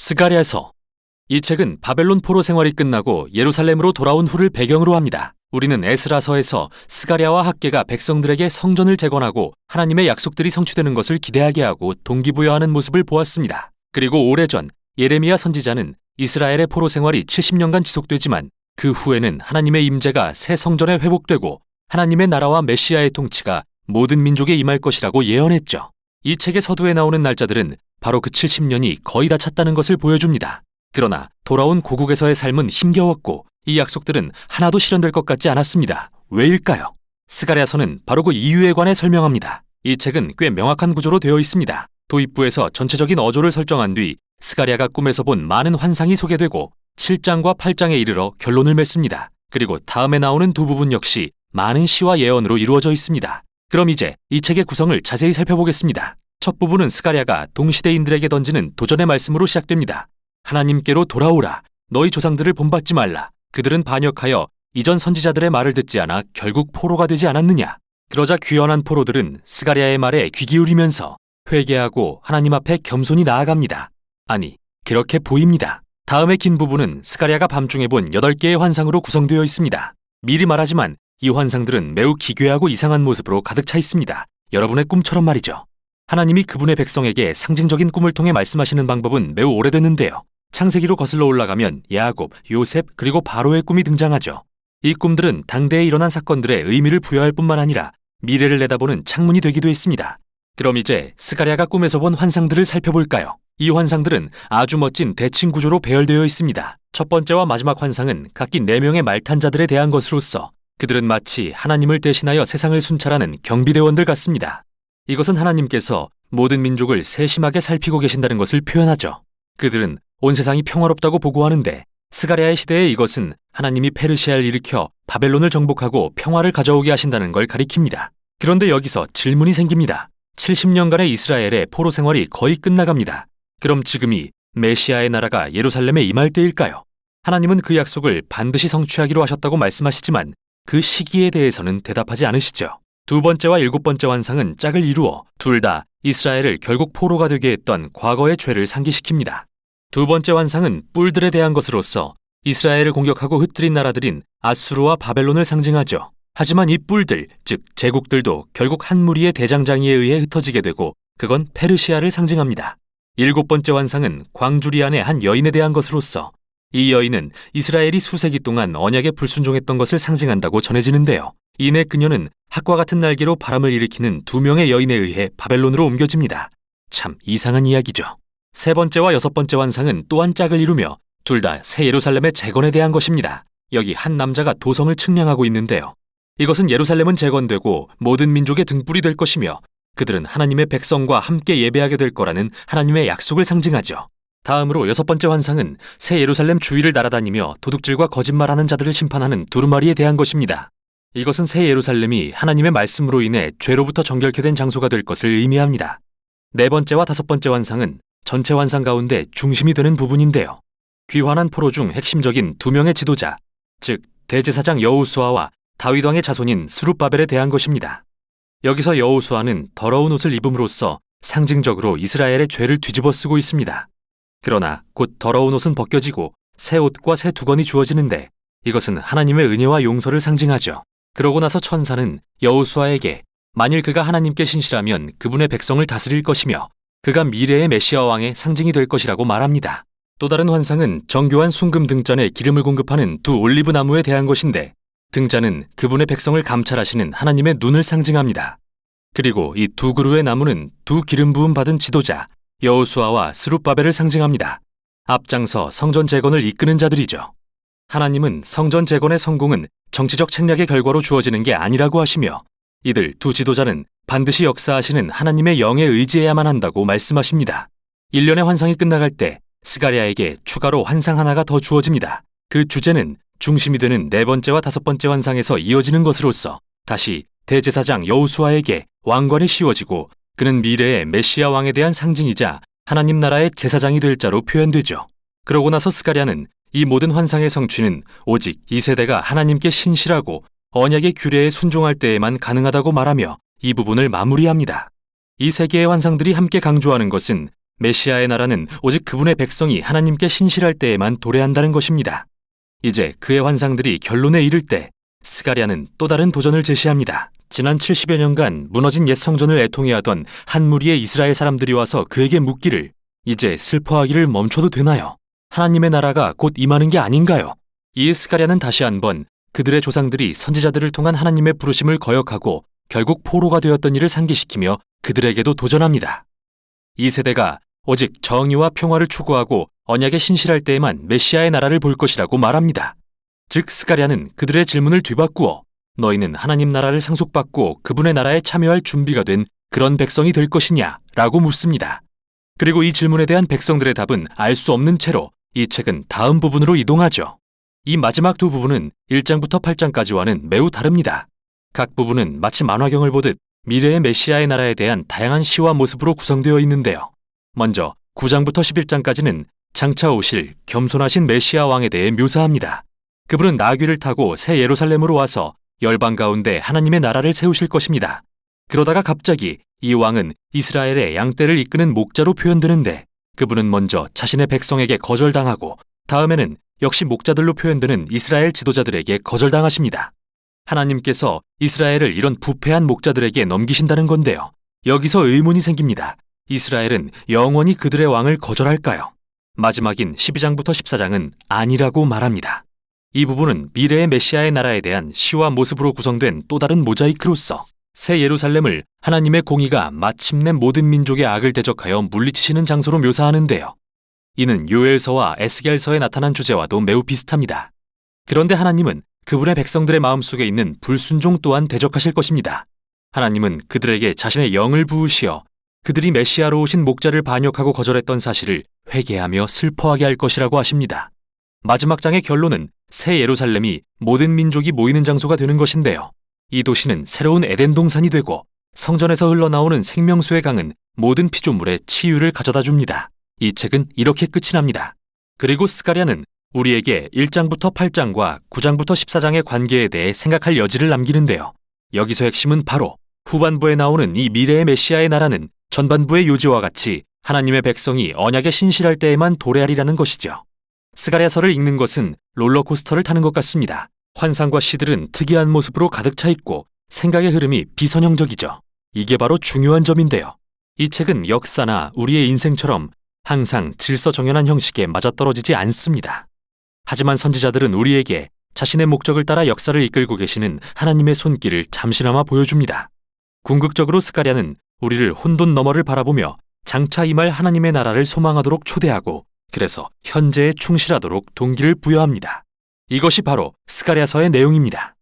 스가랴서. 이 책은 바벨론 포로 생활이 끝나고 예루살렘으로 돌아온 후를 배경으로 합니다. 우리는 에스라서에서 스가랴와 학개가 백성들에게 성전을 재건하고 하나님의 약속들이 성취되는 것을 기대하게 하고 동기부여하는 모습을 보았습니다. 그리고 오래전 예레미야 선지자는 이스라엘의 포로 생활이 70년간 지속되지만 그 후에는 하나님의 임재가 새 성전에 회복되고 하나님의 나라와 메시아의 통치가 모든 민족에 임할 것이라고 예언했죠. 이 책의 서두에 나오는 날짜들은 바로 그 70년이 거의 다 찼다는 것을 보여줍니다. 그러나 돌아온 고국에서의 삶은 힘겨웠고 이 약속들은 하나도 실현될 것 같지 않았습니다. 왜일까요? 스가랴서는 바로 그 이유에 관해 설명합니다. 이 책은 꽤 명확한 구조로 되어 있습니다. 도입부에서 전체적인 어조를 설정한 뒤 스가랴가 꿈에서 본 많은 환상이 소개되고 7장과 8장에 이르러 결론을 맺습니다. 그리고 다음에 나오는 두 부분 역시 많은 시와 예언으로 이루어져 있습니다. 그럼 이제 이 책의 구성을 자세히 살펴보겠습니다. 첫 부분은 스가랴가 동시대인들에게 던지는 도전의 말씀으로 시작됩니다. 하나님께로 돌아오라. 너희 조상들을 본받지 말라. 그들은 반역하여 이전 선지자들의 말을 듣지 않아 결국 포로가 되지 않았느냐. 그러자 귀연한 포로들은 스가랴의 말에 귀 기울이면서 회개하고 하나님 앞에 겸손히 나아갑니다. 아니, 그렇게 보입니다. 다음의 긴 부분은 스가랴가 밤중에 본 8개의 환상으로 구성되어 있습니다. 미리 말하지만 이 환상들은 매우 기괴하고 이상한 모습으로 가득 차 있습니다. 여러분의 꿈처럼 말이죠. 하나님이 그분의 백성에게 상징적인 꿈을 통해 말씀하시는 방법은 매우 오래됐는데요. 창세기로 거슬러 올라가면 야곱, 요셉, 그리고 바로의 꿈이 등장하죠. 이 꿈들은 당대에 일어난 사건들의 의미를 부여할 뿐만 아니라 미래를 내다보는 창문이 되기도 했습니다. 그럼 이제 스가랴가 꿈에서 본 환상들을 살펴볼까요? 이 환상들은 아주 멋진 대칭 구조로 배열되어 있습니다. 첫 번째와 마지막 환상은 각기 4명의 말탄자들에 대한 것으로서 그들은 마치 하나님을 대신하여 세상을 순찰하는 경비대원들 같습니다. 이것은 하나님께서 모든 민족을 세심하게 살피고 계신다는 것을 표현하죠. 그들은 온 세상이 평화롭다고 보고하는데 스가랴의 시대에 이것은 하나님이 페르시아를 일으켜 바벨론을 정복하고 평화를 가져오게 하신다는 걸 가리킵니다. 그런데 여기서 질문이 생깁니다. 70년간의 이스라엘의 포로 생활이 거의 끝나갑니다. 그럼 지금이 메시아의 나라가 예루살렘에 임할 때일까요? 하나님은 그 약속을 반드시 성취하기로 하셨다고 말씀하시지만 그 시기에 대해서는 대답하지 않으시죠. 두 번째와 7번째 환상은 짝을 이루어 둘 다 이스라엘을 결국 포로가 되게 했던 과거의 죄를 상기시킵니다. 두 번째 환상은 뿔들에 대한 것으로서 이스라엘을 공격하고 흩뜨린 나라들인 아수르와 바벨론을 상징하죠. 하지만 이 뿔들, 즉 제국들도 결국 한 무리의 대장장이에 의해 흩어지게 되고 그건 페르시아를 상징합니다. 7번째 환상은 광주리 안의 한 여인에 대한 것으로서 이 여인은 이스라엘이 수세기 동안 언약에 불순종했던 것을 상징한다고 전해지는데요. 이내 그녀는 학과 같은 날개로 바람을 일으키는 2명의 여인에 의해 바벨론으로 옮겨집니다. 참 이상한 이야기죠. 세 번째와 6번째 환상은 또한 짝을 이루며 둘 다 새 예루살렘의 재건에 대한 것입니다. 여기 한 남자가 도성을 측량하고 있는데요. 이것은 예루살렘은 재건되고 모든 민족의 등불이 될 것이며 그들은 하나님의 백성과 함께 예배하게 될 거라는 하나님의 약속을 상징하죠. 다음으로 6번째 환상은 새 예루살렘 주위를 날아다니며 도둑질과 거짓말하는 자들을 심판하는 두루마리에 대한 것입니다. 이것은 새 예루살렘이 하나님의 말씀으로 인해 죄로부터 정결케 된 장소가 될 것을 의미합니다. 네 번째와 5번째 환상은 전체 환상 가운데 중심이 되는 부분인데요. 귀환한 포로 중 핵심적인 2명의 지도자, 즉 대제사장 여호수아와 다윗 왕의 자손인 스룹바벨에 대한 것입니다. 여기서 여호수아는 더러운 옷을 입음으로써 상징적으로 이스라엘의 죄를 뒤집어 쓰고 있습니다. 그러나 곧 더러운 옷은 벗겨지고 새 옷과 새 두건이 주어지는데 이것은 하나님의 은혜와 용서를 상징하죠. 그러고 나서 천사는 여호수아에게 만일 그가 하나님께 신실하면 그분의 백성을 다스릴 것이며 그가 미래의 메시아 왕의 상징이 될 것이라고 말합니다. 또 다른 환상은 정교한 순금 등잔에 기름을 공급하는 2 올리브 나무에 대한 것인데 등잔은 그분의 백성을 감찰하시는 하나님의 눈을 상징합니다. 그리고 이 2 그루의 나무는 2 기름 부음 받은 지도자 여호수아와 스룹바벨을 상징합니다. 앞장서 성전 재건을 이끄는 자들이죠. 하나님은 성전 재건의 성공은 정치적 책략의 결과로 주어지는 게 아니라고 하시며 이들 2 지도자는 반드시 역사하시는 하나님의 영에 의지해야만 한다고 말씀하십니다. 1년의 환상이 끝나갈 때 스가랴에게 추가로 환상 하나가 더 주어집니다. 그 주제는 중심이 되는 4번째와 5번째 환상에서 이어지는 것으로서 다시 대제사장 여호수아에게 왕관이 씌워지고 그는 미래의 메시아 왕에 대한 상징이자 하나님 나라의 제사장이 될 자로 표현되죠. 그러고 나서 스가랴는 이 모든 환상의 성취는 오직 이 세대가 하나님께 신실하고 언약의 규례에 순종할 때에만 가능하다고 말하며 이 부분을 마무리합니다. 이 세 개의 환상들이 함께 강조하는 것은 메시아의 나라는 오직 그분의 백성이 하나님께 신실할 때에만 도래한다는 것입니다. 이제 그의 환상들이 결론에 이를 때 스가랴는 또 다른 도전을 제시합니다. 지난 70여 년간 무너진 옛 성전을 애통해하던 한 무리의 이스라엘 사람들이 와서 그에게 묻기를 이제 슬퍼하기를 멈춰도 되나요? 하나님의 나라가 곧 임하는 게 아닌가요? 이에 스가랴는 다시 한번 그들의 조상들이 선지자들을 통한 하나님의 부르심을 거역하고 결국 포로가 되었던 일을 상기시키며 그들에게도 도전합니다. 이 세대가 오직 정의와 평화를 추구하고 언약에 신실할 때에만 메시아의 나라를 볼 것이라고 말합니다. 즉 스가랴는 그들의 질문을 뒤바꾸어 너희는 하나님 나라를 상속받고 그분의 나라에 참여할 준비가 된 그런 백성이 될 것이냐 라고 묻습니다. 그리고 이 질문에 대한 백성들의 답은 알 수 없는 채로 이 책은 다음 부분으로 이동하죠. 이 마지막 두 부분은 1장부터 8장까지와는 매우 다릅니다. 각 부분은 마치 만화경을 보듯 미래의 메시아의 나라에 대한 다양한 시와 모습으로 구성되어 있는데요. 먼저 9장부터 11장까지는 장차 오실 겸손하신 메시아 왕에 대해 묘사합니다. 그분은 나귀를 타고 새 예루살렘으로 와서 열방 가운데 하나님의 나라를 세우실 것입니다. 그러다가 갑자기 이 왕은 이스라엘의 양떼를 이끄는 목자로 표현되는데 그분은 먼저 자신의 백성에게 거절당하고 다음에는 역시 목자들로 표현되는 이스라엘 지도자들에게 거절당하십니다. 하나님께서 이스라엘을 이런 부패한 목자들에게 넘기신다는 건데요. 여기서 의문이 생깁니다. 이스라엘은 영원히 그들의 왕을 거절할까요? 마지막인 12장부터 14장은 아니라고 말합니다. 이 부분은 미래의 메시아의 나라에 대한 시와 모습으로 구성된 또 다른 모자이크로서 새 예루살렘을 하나님의 공의가 마침내 모든 민족의 악을 대적하여 물리치시는 장소로 묘사하는데요. 이는 요엘서와 에스겔서에 나타난 주제와도 매우 비슷합니다. 그런데 하나님은 그분의 백성들의 마음속에 있는 불순종 또한 대적하실 것입니다. 하나님은 그들에게 자신의 영을 부으시어 그들이 메시아로 오신 목자를 반역하고 거절했던 사실을 회개하며 슬퍼하게 할 것이라고 하십니다. 마지막 장의 결론은 새 예루살렘이 모든 민족이 모이는 장소가 되는 것인데요. 이 도시는 새로운 에덴 동산이 되고 성전에서 흘러나오는 생명수의 강은 모든 피조물의 치유를 가져다 줍니다. 이 책은 이렇게 끝이 납니다. 그리고 스가랴는 우리에게 1장부터 8장과 9장부터 14장의 관계에 대해 생각할 여지를 남기는데요. 여기서 핵심은 바로 후반부에 나오는 이 미래의 메시아의 나라는 전반부의 요지와 같이 하나님의 백성이 언약에 신실할 때에만 도래하리라는 것이죠. 스가랴서를 읽는 것은 롤러코스터를 타는 것 같습니다. 환상과 시들은 특이한 모습으로 가득 차 있고 생각의 흐름이 비선형적이죠. 이게 바로 중요한 점인데요. 이 책은 역사나 우리의 인생처럼 항상 질서정연한 형식에 맞아떨어지지 않습니다. 하지만 선지자들은 우리에게 자신의 목적을 따라 역사를 이끌고 계시는 하나님의 손길을 잠시나마 보여줍니다. 궁극적으로 스가랴는 우리를 혼돈 너머를 바라보며 장차 임할 하나님의 나라를 소망하도록 초대하고 그래서 현재에 충실하도록 동기를 부여합니다. 이것이 바로 스가랴서의 내용입니다.